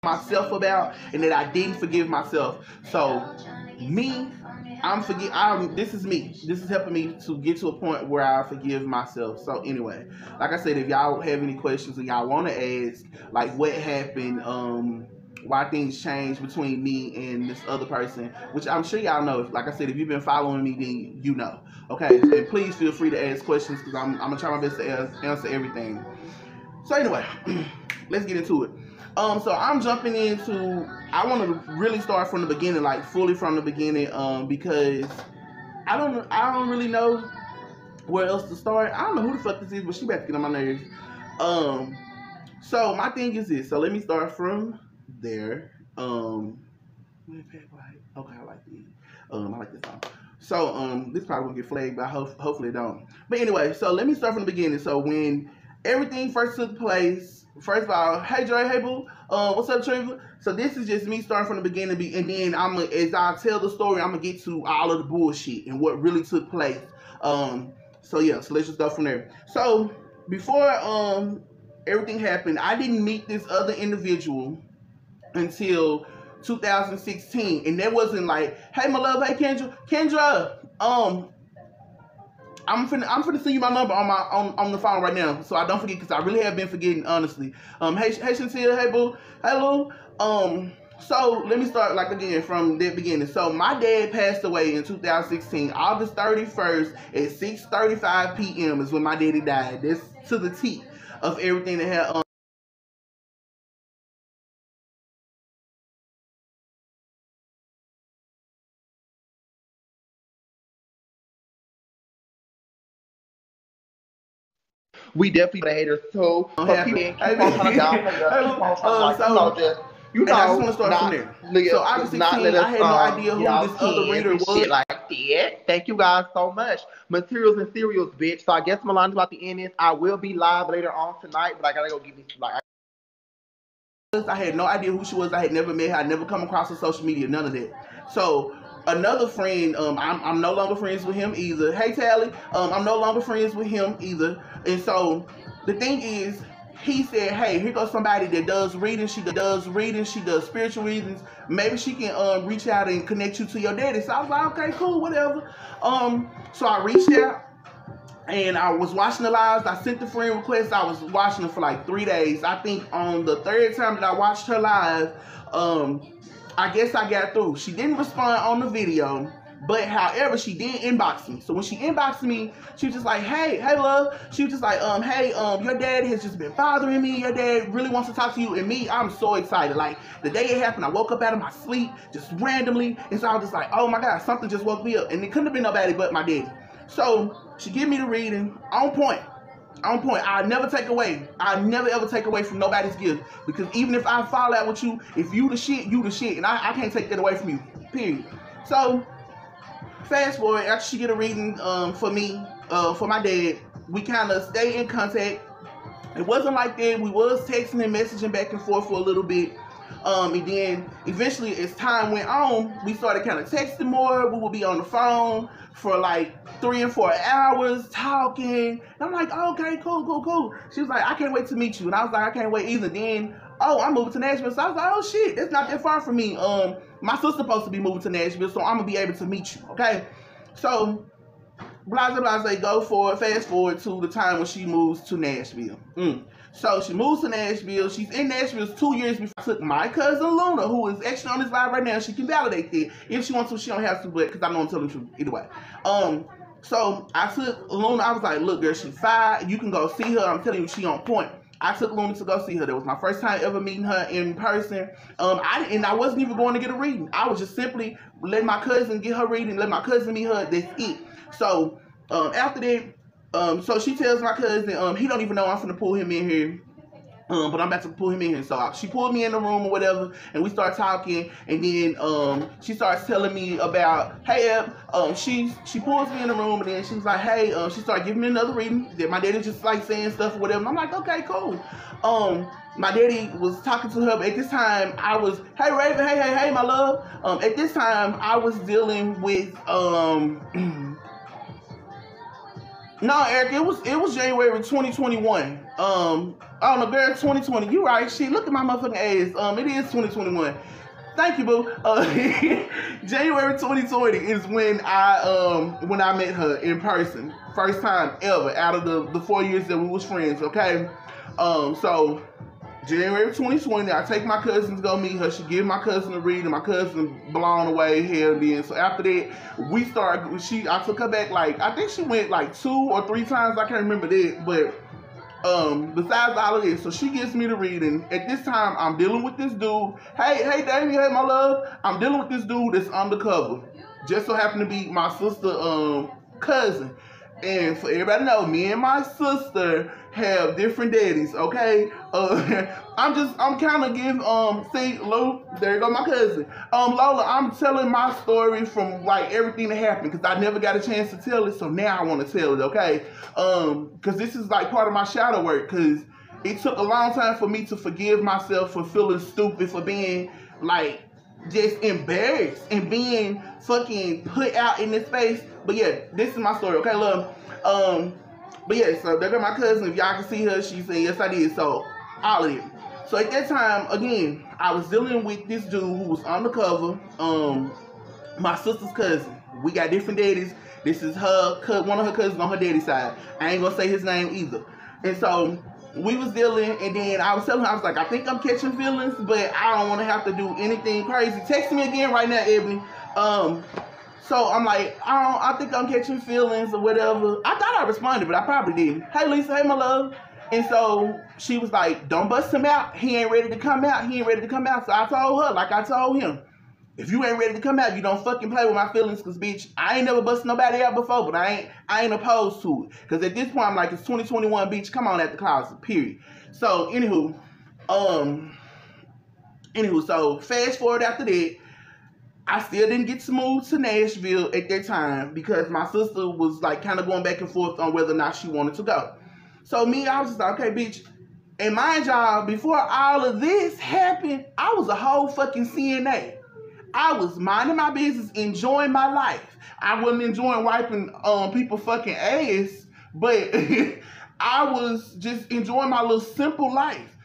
myself about, and that I didn't forgive myself. So me, this is me. This is helping me to get to a point where I forgive myself. So anyway, like I said, if y'all have any questions and y'all want to ask, like what happened, why things changed between me and this other person, which I'm sure y'all know. Like I said, if you've been following me, then you know. Okay, and please feel free to ask questions because I'm gonna try my best to answer everything. So anyway, let's get into it. So I'm jumping into. I want to really start from the beginning, like fully from the beginning, because I don't really know where else to start. I don't know who the fuck this is, but she about to get on my nerves. So my thing is this. So let me start from there. Okay, I like this. I like this song. So this probably won't get flagged, but hopefully it don't. But anyway, so let me start from the beginning. So when everything first took place, first of all, hey Dre, hey boo, what's up Trevor? So this is just me starting from the beginning, and then as I tell the story, I'm gonna get to all of the bullshit and what really took place. So yeah, so let's just go from there. So before everything happened, I didn't meet this other individual until 2016, and that wasn't like, hey my love, hey Kendra, I'm finna send you my number on the phone right now, so I don't forget, because I really have been forgetting, honestly. Hey Chantel, hey boo, hello. So let me start like again from the beginning. So my dad passed away in 2016, August 31st at 6:35 p.m. is when my daddy died. That's to the T of everything that had. We definitely the haters too. But people keep on trying to I just want to start from there. So obviously, I had no idea who this other reader was. Shit like that. Thank you guys so much. Materials and cereals, bitch. So I guess Milan's about to end this. I will be live later on tonight, but I gotta go give me like. I had no idea who she was. I had never met her. I never come across her social media. None of that. So another friend, I'm no longer friends with him either. Hey Tally, I'm no longer friends with him either. And so the thing is, he said, hey, here goes somebody that does reading. She does spiritual readings. Maybe she can reach out and connect you to your daddy. So I was like, okay, cool, whatever. So I reached out. And I was watching the lives. I sent the friend request. I was watching them for like 3 days. I think on the third time that I watched her live, I guess I got through. She didn't respond on the video, but however, she did inbox me. So when she inboxed me, she was just like, hey love. She was just like, hey, your dad has just been bothering me. Your dad really wants to talk to you. And me, I'm so excited. Like the day it happened, I woke up out of my sleep just randomly. And so I was just like, oh my God, something just woke me up. And it couldn't have been nobody but my daddy. So she gave me the reading on point. I never take away. I never ever take away from nobody's gift, because even if I fall out with you, if you the shit, you the shit, and I can't take that away from you. Period. So fast forward, after she get a reading for me, for my dad, we kind of stay in contact. It wasn't like that. We was texting and messaging back and forth for a little bit. And then eventually, as time went on, we started kind of texting more. We would be on the phone for like 3 and 4 hours talking. And I'm like, oh, okay, cool. She was like, I can't wait to meet you. And I was like, I can't wait either. Then, I'm moving to Nashville. So I was like, oh shit, that's not that far from me. My sister's supposed to be moving to Nashville, so I'm gonna be able to meet you. Okay, so blase, go forward, fast forward to the time when she moves to Nashville. So she moves to Nashville. She's in Nashville 2 years before I took my cousin Luna, who is actually on this live right now. She can validate that. If she wants to, she don't have to, but because I know I'm telling the truth. Either way. So I took Luna. I was like, look, girl, she's 5. You can go see her. I'm telling you, she on point. I took Luna to go see her. That was my first time ever meeting her in person. I wasn't even going to get a reading. I was just simply letting my cousin get her reading, let my cousin meet her. That's it. So after that, so she tells my cousin, he don't even know I'm finna pull him in here. But I'm about to pull him in here. So she pulled me in the room or whatever, and we start talking, and then she starts telling me about, hey, she pulls me in the room, and then she was like, hey, she started giving me another reading that my daddy just like saying stuff or whatever. And I'm like, okay, cool. My daddy was talking to her, but at this time I was, hey Raven, hey, my love. At this time I was dealing with No, Eric, it was January 2021. Oh no, girl, 2020. You right? Shit, look at my motherfucking ass. It is 2021. Thank you, boo. January 2020 is when I met her in person, first time ever out of the 4 years that we was friends. Okay, so January 2020, I take my cousin to go meet her. She give my cousin a read, and my cousin blown away here and then. So after that, I took her back, like, I think she went like 2 or 3 times. I can't remember that, but besides all of this, so she gives me the reading. At this time, I'm dealing with this dude. Hey, Damien, hey, my love. I'm dealing with this dude that's undercover. Just so happened to be my sister, cousin. And for everybody to know, me and my sister have different daddies, okay? I'm kind of giving, see, Lou, there you go, my cousin. Lola, I'm telling my story from, like, everything that happened, because I never got a chance to tell it, so now I want to tell it, okay? Because this is, like, part of my shadow work, because it took a long time for me to forgive myself for feeling stupid, for being, like, just embarrassed and being fucking put out in this space. But yeah, this is my story, okay, love? But yeah, so there go my cousin. If y'all can see her, she said, yes, I did. So, all of it. So at that time, again, I was dealing with this dude who was undercover, my sister's cousin. We got different daddies. This is one of her cousins on her daddy's side. I ain't gonna say his name either. And so, we was dealing, and then I was telling her, I was like, I think I'm catching feelings, but I don't want to have to do anything crazy. Text me again right now, Ebony. So I'm like, I think I'm catching feelings or whatever. I thought I responded, but I probably didn't. Hey, Lisa, hey, my love. And so she was like, don't bust him out. He ain't ready to come out. He ain't ready to come out. So I told her, like I told him, if you ain't ready to come out, you don't fucking play with my feelings, because, bitch, I ain't never busted nobody out before, but I ain't opposed to it. Because at this point, I'm like, it's 2021, bitch, come on out the closet, period. So, anywho, so fast forward after that, I still didn't get to move to Nashville at that time because my sister was, like, kind of going back and forth on whether or not she wanted to go. So I was just like, okay, bitch. And mind y'all, before all of this happened, I was a whole fucking CNA. I was minding my business, enjoying my life. I wasn't enjoying wiping people fucking ass, but I was just enjoying my little simple life.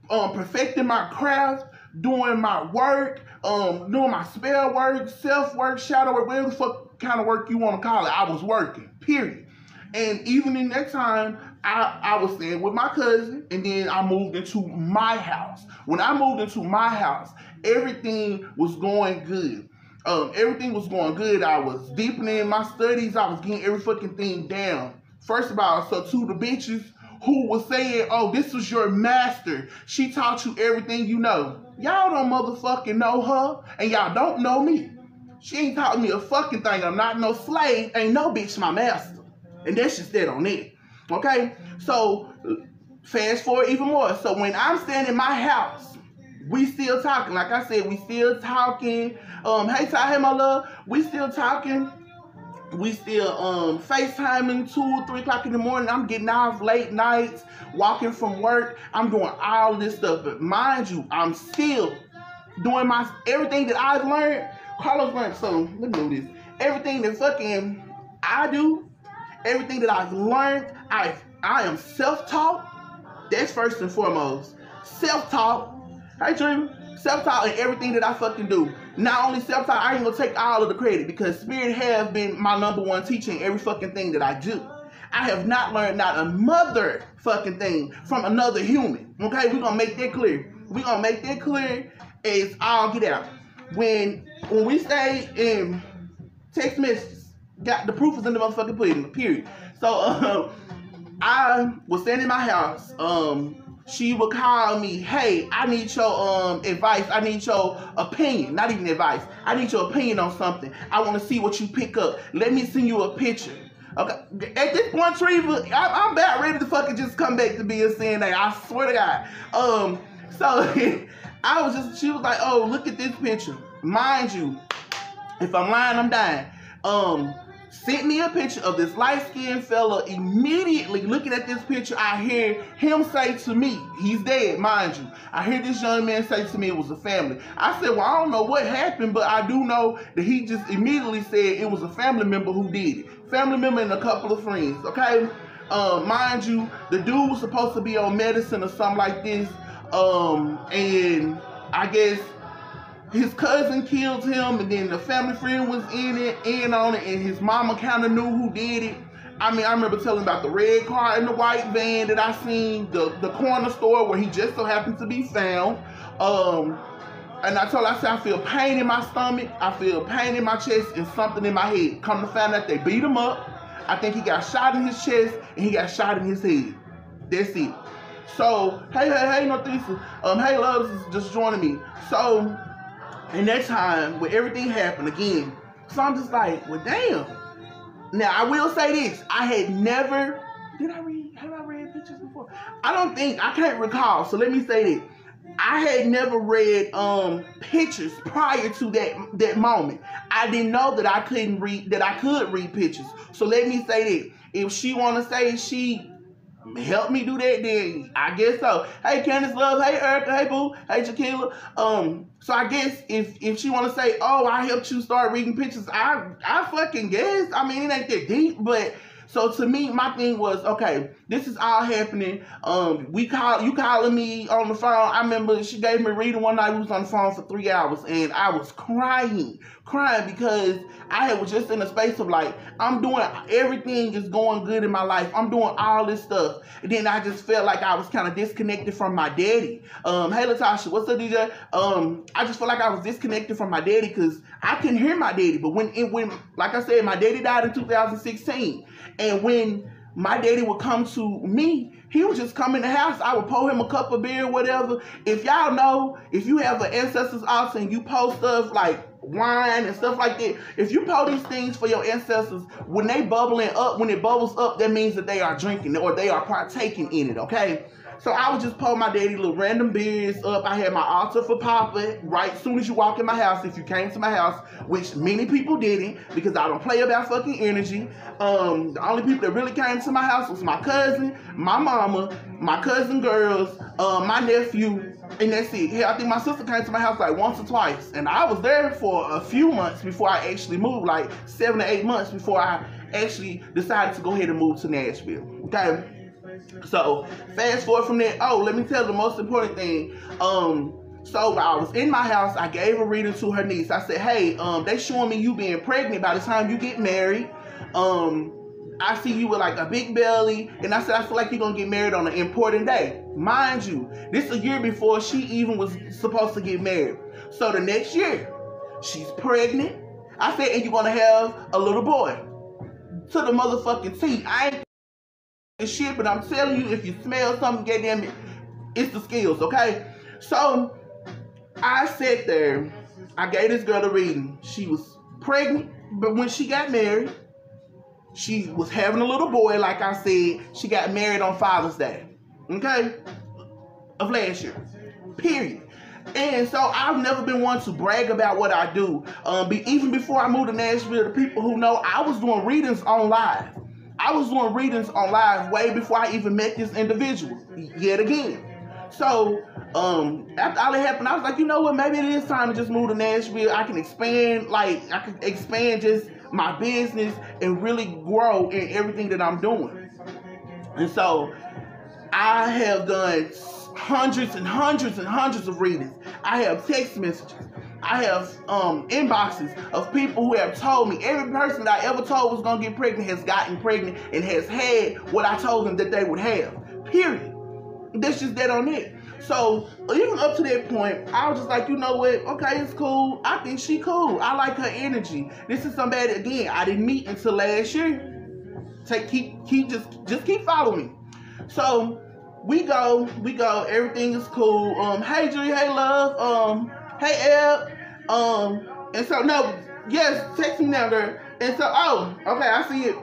Perfecting my craft, doing my work, doing my spell work, self-work, shadow work, whatever the fuck kind of work you want to call it. I was working, period. And even in that time, I was staying with my cousin, and then I moved into my house. When I moved into my house, everything was going good. Everything was going good. I was deepening my studies. I was getting every fucking thing down. First of all, so to the bitches who was saying, oh, this was your master, she taught you everything you know. Y'all don't motherfucking know her, and y'all don't know me. She ain't taught me a fucking thing. I'm not no slave. Ain't no bitch my master. And that's just that on it. Okay? So, fast forward even more. So, when I'm standing in my house, we still talking. Like I said, we still talking. Hey, Ty, hey, my love. We still talking. We still FaceTiming 2 or 3 o'clock in the morning. I'm getting off late nights, walking from work. I'm doing all this stuff. But mind you, I'm still doing everything that I've learned. Carlos learned. So, let me do this. Everything that fucking I do, everything that I've learned, I am self-taught. That's first and foremost. Self-taught. Hey, Dream. Self-taught in everything that I fucking do. Not only self-taught, I ain't gonna take all of the credit because Spirit has been my #1 teacher in every fucking thing that I do. I have not learned not a mother fucking thing from another human. Okay, we're gonna make that clear. We're gonna make that clear as all get out. When we stay in text messages, got the proof is in the motherfucking pudding, period. So I was standing in my house. She would call me, hey, I need your advice. I need your opinion. Not even advice. I need your opinion on something. I want to see what you pick up. Let me send you a picture. Okay. At this point, Treva, I'm about ready to fucking just come back to be a CNA. I swear to God. So she was like, oh, look at this picture. Mind you, if I'm lying, I'm dying. sent me a picture of this light-skinned fella. Immediately looking at this picture, I hear him say to me, he's dead, mind you. I hear this young man say to me it was a family. I said, well, I don't know what happened, but I do know that he just immediately said it was a family member who did it. Family member and a couple of friends, okay? Mind you, the dude was supposed to be on medicine or something like this, and I guess his cousin killed him, and then the family friend was in on it, and his mama kind of knew who did it. I mean, I remember telling about the red car and the white van that I seen, the corner store where he just so happened to be found. And I told her, I said, I feel pain in my stomach, I feel pain in my chest, and something in my head. Come to find out they beat him up. I think he got shot in his chest, and he got shot in his head. That's it. So, hey, Northeastern. Hey, loves is just joining me. So, in that time, when everything happened again, so I'm just like, well, damn. Now, I will say this. I had never, have I read pictures before? I can't recall. So let me say this. I had never read pictures prior to that moment. I didn't know that I could read pictures. So let me say that. If she want to say she help me do that, then I guess so. Hey, Candace Love. Hey, Erica. Hey, Boo. Hey, Shaquilla. So I guess if she want to say, oh, I helped you start reading pictures, I fucking guess. I mean, it ain't that deep, but so to me, my thing was, okay, this is all happening. You calling me on the phone. I remember she gave me a reading one night. We was on the phone for 3 hours, and I was crying because I was just in a space of like, I'm doing, everything is going good in my life. I'm doing all this stuff. And then I just felt like I was kind of disconnected from my daddy. Hey, Latasha, what's up, DJ? I just felt like I was disconnected from my daddy because I couldn't hear my daddy. But when, like I said, my daddy died in 2016. And when my daddy would come to me, he would just come in the house. I would pour him a cup of beer, whatever. If y'all know, if you have an ancestors altar and you pour stuff like wine and stuff like that, if you pour these things for your ancestors, when they bubbling up, when it bubbles up, that means that they are drinking or they are partaking in it, okay? So I would just pour my daddy little random beers up. I had my altar for Papa right as soon as you walk in my house, if you came to my house, which many people didn't because I don't play about fucking energy. The only people that really came to my house was my cousin, my mama, my cousin girls, my nephew, and that's it. Hell, I think my sister came to my house like once or twice, and I was there for a few months before I actually moved, like 7 to 8 months before I actually decided to go ahead and move to Nashville, okay? So fast forward from there. Oh, let me tell you the most important thing. So while I was in my house, I gave a reading to her niece. I said, hey, they showing me you being pregnant by the time you get married. I see you with like a big belly. And I said, I feel like you're gonna get married on an important day. Mind you, this is a year before she even was supposed to get married. So the next year, she's pregnant. I said, and you're gonna have a little boy. To the motherfucking T. I ain't shit, but I'm telling you, if you smell something, goddamn it, it's the skills, okay? So I sat there, I gave this girl a reading. She was pregnant, but when she got married, she was having a little boy, like I said. She got married on Father's Day, okay, of last year, period. And so I've never been one to brag about what I do. Even before I moved to Nashville, the people who know, I was doing readings on live. I was doing readings on live way before I even met this individual, yet again. So, after all that happened, I was like, you know what, maybe it is time to just move to Nashville. I can expand just my business and really grow in everything that I'm doing. And so, I have done hundreds and hundreds and hundreds of readings. I have text messages. I have inboxes of people who have told me, every person that I ever told was going to get pregnant has gotten pregnant and has had what I told them that they would have. Period. That's just that on it. So even up to that point, I was just like, you know what? Okay, it's cool. I think she cool. I like her energy. This is somebody, again, I didn't meet until last year. Just keep following me. So we go. Everything is cool. Hey, Julie. Hey, love. Hey, Eb. And so, no, yes, text me now, girl. And so, oh, okay, I see it.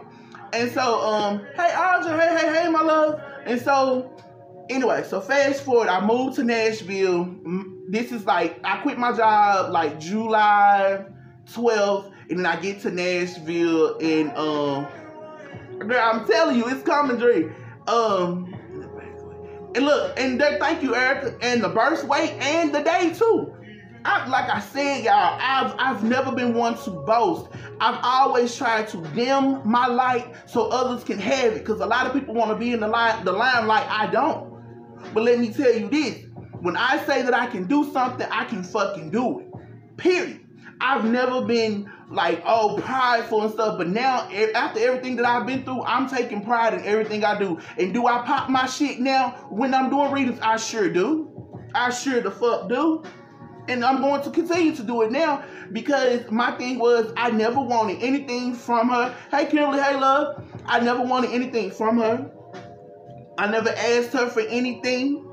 And so, hey, Audra, hey, my love. And so, anyway, so fast forward, I moved to Nashville. This is like, I quit my job like July 12th. and then I get to Nashville, and girl, I'm telling you, it's coming, Dre. And look, and thank you, Erica, and the birth weight and the day too. Like I said, y'all, I've never been one to boast. I've always tried to dim my light so others can have it, because a lot of people want to be in the limelight. I don't. But let me tell you this: when I say that I can do something, I can fucking do it. Period. I've never been like, oh, prideful and stuff, but now, after everything that I've been through, I'm taking pride in everything I do. And do I pop my shit now when I'm doing readings? I sure do. I sure the fuck do. And I'm going to continue to do it now, because my thing was, I never wanted anything from her. Hey, Kimberly, hey, love. I never wanted anything from her. I never asked her for anything.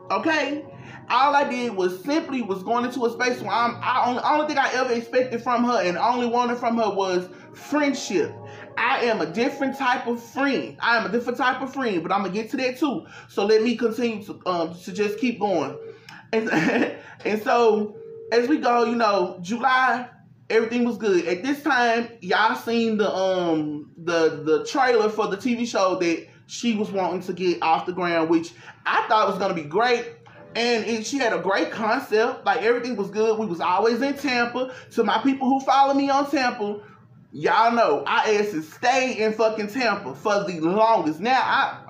Okay? All I did was simply going into a space where only thing I ever expected from her and only wanted from her was friendship. I am a different type of friend. but I'm gonna get to that too. So let me continue to just keep going. And so as we go, you know, July, everything was good. At this time, y'all seen the trailer for the TV show that she was wanting to get off the ground, which I thought was gonna be great. And she had a great concept. Like, everything was good. We was always in Tampa. To my people who follow me on Tampa, y'all know I asked to stay in fucking Tampa for the longest. Now,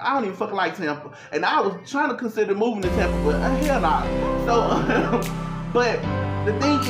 I don't even fucking like Tampa. And I was trying to consider moving to Tampa, but hell no. So, but the thing is,